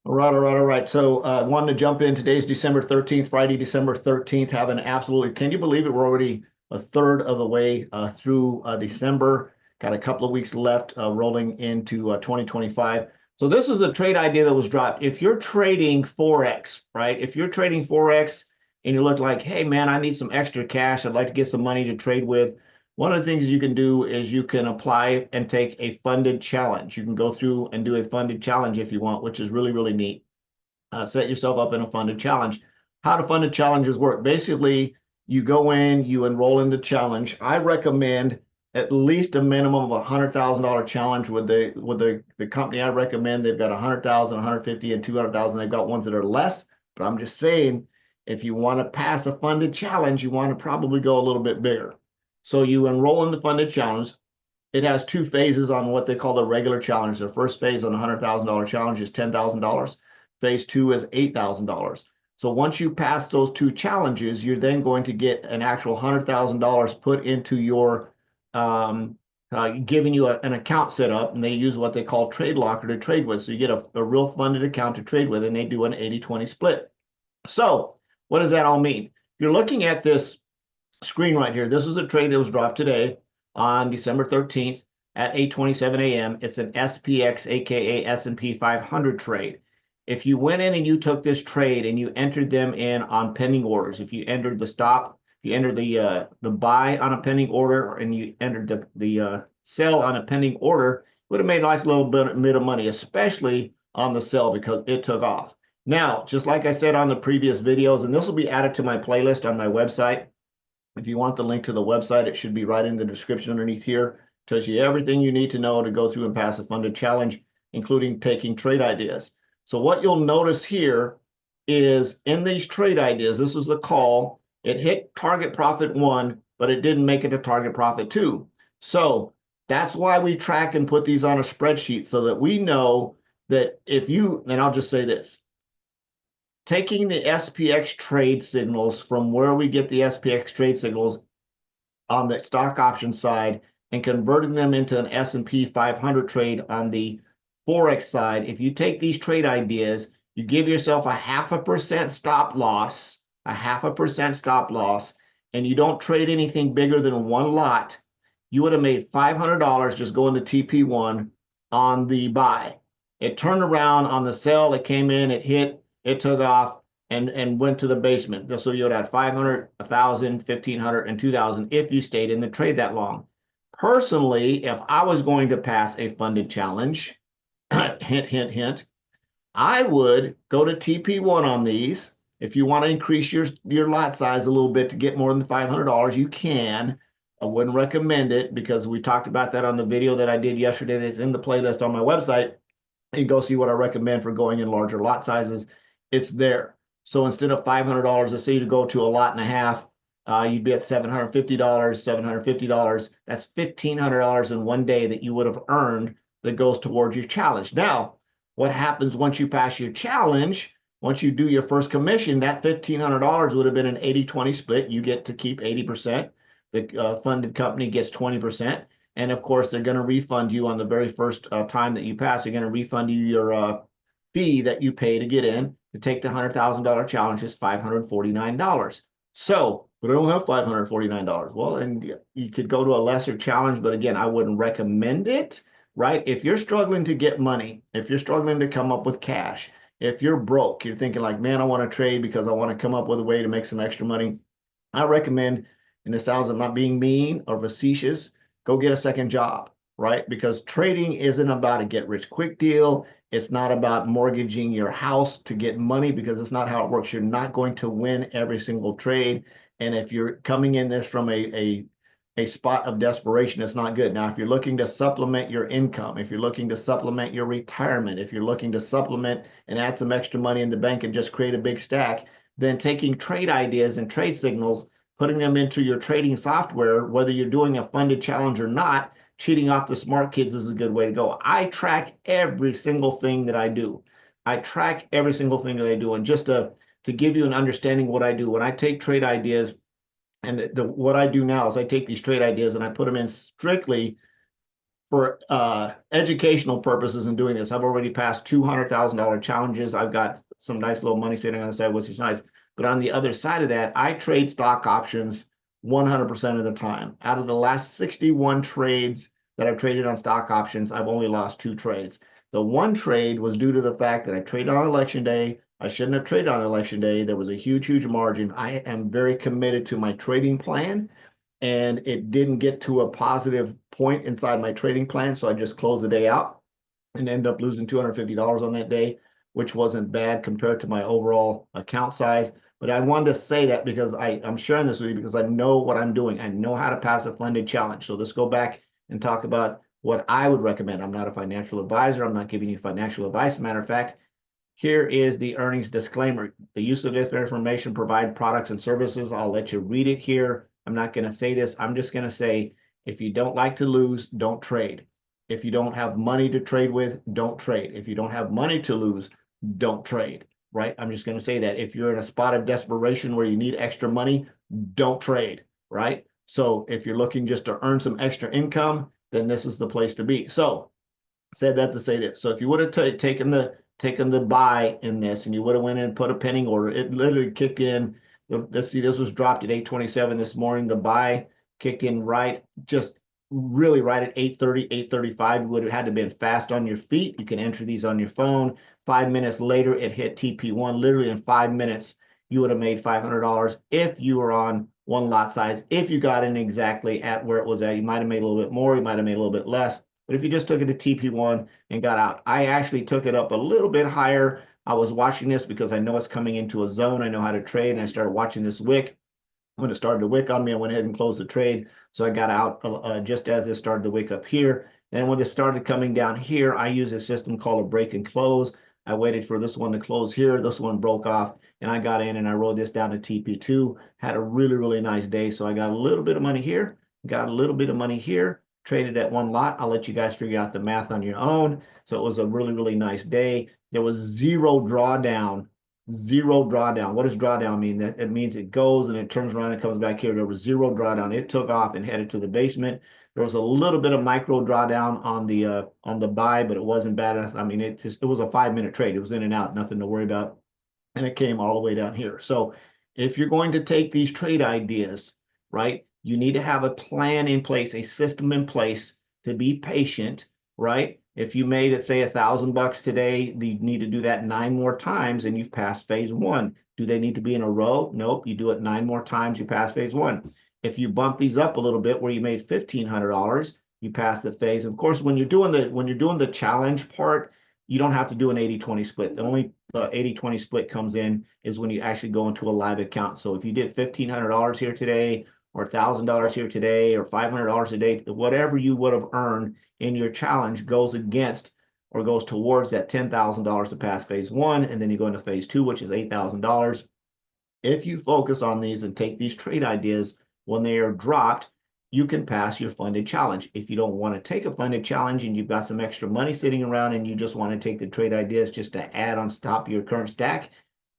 All right. So wanted to jump in. Today's December 13th, Friday, December 13th. Have an absolutely, can you believe it? We're already a third of the way through December. Got a couple of weeks left rolling into 2025. So this is the trade idea that was dropped. If you're trading Forex, right? If you're trading Forex and you look like, hey, man, I need some extra cash. I'd like to get some money to trade with. One of the things you can do is you can apply and take a funded challenge. You can go through and do a funded challenge if you want, which is really, really neat. Set yourself up in a funded challenge. How do funded challenges work? Basically, you go in, you enroll in the challenge. I recommend at least a minimum of $100,000 challenge with the company I recommend. They've got 100,000, 150, and 200,000. They've got ones that are less, but I'm just saying, if you want to pass a funded challenge, you want to probably go a little bit bigger. So you enroll in the funded challenge. It has two phases on what they call the regular challenge. The first phase on the $100,000 challenge is $10,000. Phase two is $8,000. So once you pass those two challenges, you're then going to get an actual $100,000 put into your, giving you an account set up, and they use what they call Trade Locker to trade with. So you get a real funded account to trade with, and they do an 80-20 split. So what does that all mean? If you're looking at this screen right here, this is a trade that was dropped today on December 13th at 8:27 a.m. It's an SPX, aka S&P 500 trade. If you went in and you took this trade and you entered them in on pending orders, if you entered the stop, if you entered the buy on a pending order, and you entered the sell on a pending order, it would have made a nice little bit of money, especially on the sell because it took off. Now, just like I said on the previous videos, and this will be added to my playlist on my website. If you want the link to the website, it should be right in the description underneath here. Tells you everything you need to know to go through and pass a funded challenge, including taking trade ideas. So what you'll notice here is in these trade ideas, this is the call. It hit target profit 1, but it didn't make it to target profit 2. So that's why we track and put these on a spreadsheet so that we know that if you, and I'll just say this, taking the SPX trade signals from where we get the SPX trade signals on the stock option side and converting them into an S&P 500 trade on the Forex side, if you take these trade ideas, you give yourself a 0.5% stop loss, and you don't trade anything bigger than one lot, you would have made $500 just going to TP1 on the buy. It turned around on the sell, it came in, it hit, it took off and went to the basement. So you would have 500, 1,000, 1,500, and 2,000 if you stayed in the trade that long. Personally, if I was going to pass a funded challenge, hint, hint, hint, I would go to TP1 on these. If you want to increase your lot size a little bit to get more than $500, you can. I wouldn't recommend it because we talked about that on the video that I did yesterday that's in the playlist on my website. You can go see what I recommend for going in larger lot sizes. It's there. So instead of $500, let's say you go to a lot and a half, you'd be at $750. That's $1,500 in one day that you would have earned that goes towards your challenge. Now, what happens once you pass your challenge? Once you do your first commission, that $1,500 would have been an 80-20 split. You get to keep 80%. The funded company gets 20%. And of course, they're going to refund you on the very first time that you pass. They're going to refund you your fee that you pay to get in. To take the $100,000 challenge is $549. So, but I don't have $549. Well, and you could go to a lesser challenge, but again, I wouldn't recommend it, right? If you're struggling to get money, if you're struggling to come up with cash, if you're broke, you're thinking like, man, I want to trade because I want to come up with a way to make some extra money. I recommend, and it sounds like I'm not being mean or facetious, go get a second job, right? Because trading isn't about a get rich quick deal. It's not about mortgaging your house to get money because it's not how it works. You're not going to win every single trade. And if you're coming in this from a spot of desperation, it's not good. Now, if you're looking to supplement your income, if you're looking to supplement your retirement, if you're looking to supplement and add some extra money in the bank and just create a big stack, then taking trade ideas and trade signals, putting them into your trading software, whether you're doing a funded challenge or not, cheating off the smart kids is a good way to go. I track every single thing that I do. And just to give you an understanding what I do, when I take trade ideas, and what I do now is I take these trade ideas and I put them in strictly for educational purposes in doing this, I've already passed $200,000 challenges. I've got some nice little money sitting on the side, which is nice. But on the other side of that, I trade stock options 100% of the time. Out of the last 61 trades that I've traded on stock options, I've only lost 2 trades. The one trade was due to the fact that I traded on election day. I shouldn't have traded on election day. There was a huge, huge margin. I am very committed to my trading plan, and it didn't get to a positive point inside my trading plan. So I just closed the day out and ended up losing $250 on that day, which wasn't bad compared to my overall account size. But I wanted to say that because I'm sharing this with you because I know what I'm doing. I know how to pass a funded challenge. So let's go back and talk about what I would recommend. I'm not a financial advisor. I'm not giving you financial advice. As a matter of fact, here is the earnings disclaimer. The use of this information provide products and services. I'll let you read it here. I'm not going to say this. I'm just going to say, if you don't like to lose, don't trade. If you don't have money to trade with, don't trade. If you don't have money to lose, don't trade, right? I'm just going to say that. If you're in a spot of desperation where you need extra money, don't trade, right? So if you're looking just to earn some extra income, then this is the place to be. So said that to say this. So if you would have taken the buy in this and you would have went in and put a pending order, it literally kicked in. Let's see, this was dropped at 8:27 this morning. The buy kicked in just really right at 8:30, 8:35. You would have had to been fast on your feet. You can enter these on your phone. 5 minutes later, it hit TP1. Literally in 5 minutes, you would have made $500 if you were on one lot size. If you got in exactly at where it was at, you might have made a little bit more. You might have made a little bit less. But if you just took it to TP1 and got out, I actually took it up a little bit higher. I was watching this because I know it's coming into a zone. I know how to trade, and I started watching this wick. When it started to wick on me, I went ahead and closed the trade. So I got out just as it started to wick up here. And when it started coming down here, I use a system called a break and close. I waited for this one to close here. This one broke off, and I got in and I rode this down to TP2. Had a really, really nice day. So I got a little bit of money here, got a little bit of money here, traded at one lot. I'll let you guys figure out the math on your own. So it was a really, really nice day. There was zero drawdown. Zero drawdown. What does drawdown mean? That it means it goes and it turns around and comes back here. There was zero drawdown. It took off and headed to the basement. There was a little bit of micro drawdown on the buy, but it wasn't bad enough. I mean, it was a 5-minute trade. It was in and out, nothing to worry about. And it came all the way down here. So if you're going to take these trade ideas, right, you need to have a plan in place, a system in place to be patient, right? If you made it, say, $1,000 today, you need to do that 9 more times and you've passed phase 1. Do they need to be in a row? Nope. You do it 9 more times, you pass phase 1. If you bump these up a little bit where you made $1,500, you pass the phase. Of course, when you're doing the challenge part, you don't have to do an 80-20 split. The only 80-20 split comes in is when you actually go into a live account. So if you did $1,500 here today, or $1,000 here today, or $500 a day, whatever you would have earned in your challenge goes against or goes towards that $10,000 to pass phase 1, and then you go into phase 2, which is $8,000. If you focus on these and take these trade ideas when they are dropped, you can pass your funded challenge. If you don't want to take a funded challenge and you've got some extra money sitting around and you just want to take the trade ideas just to add on top of your current stack,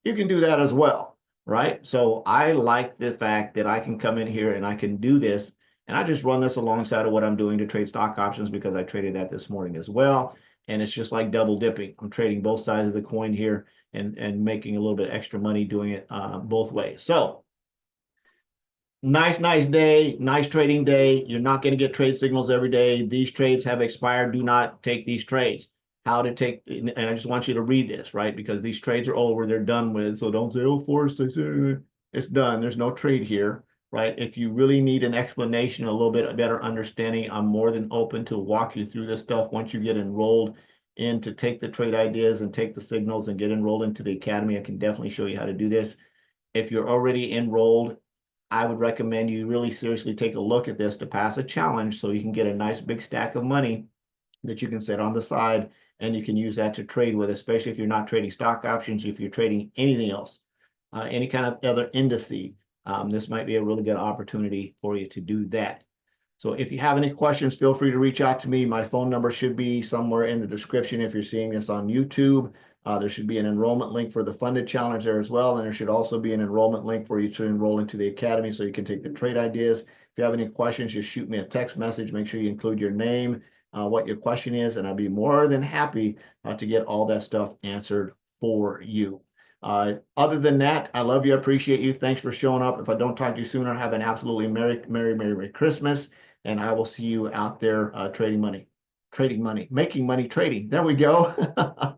you can do that as well. Right? So I like the fact that I can come in here and I can do this, and I just run this alongside of what I'm doing to trade stock options because I traded that this morning as well. And it's just like double dipping. I'm trading both sides of the coin here and making a little bit extra money doing it both ways. So nice day, nice trading day. You're not going to get trade signals every day. These trades have expired. Do not take these trades. How to take, and I just want you to read this, right? Because these trades are over, they're done with. So don't say, oh, Forrest, it's done. There's no trade here, right? If you really need an explanation, a little bit better understanding, I'm more than open to walk you through this stuff once you get enrolled in to take the trade ideas and take the signals and get enrolled into the academy. I can definitely show you how to do this. If you're already enrolled, I would recommend you really seriously take a look at this to pass a challenge so you can get a nice big stack of money that you can set on the side, and you can use that to trade with, especially if you're not trading stock options, if you're trading anything else, any kind of other indice. This might be a really good opportunity for you to do that. So if you have any questions, feel free to reach out to me. My phone number should be somewhere in the description if you're seeing this on YouTube. There should be an enrollment link for the funded challenge there as well. And there should also be an enrollment link for you to enroll into the academy so you can take the trade ideas. If you have any questions, just shoot me a text message. Make sure you include your name what your question is, and I'd be more than happy to get all that stuff answered for you. Other than that, I love you. I appreciate you. Thanks for showing up. If I don't talk to you sooner, have an absolutely Merry Christmas. And I will see you out there trading money, making money, trading. There we go.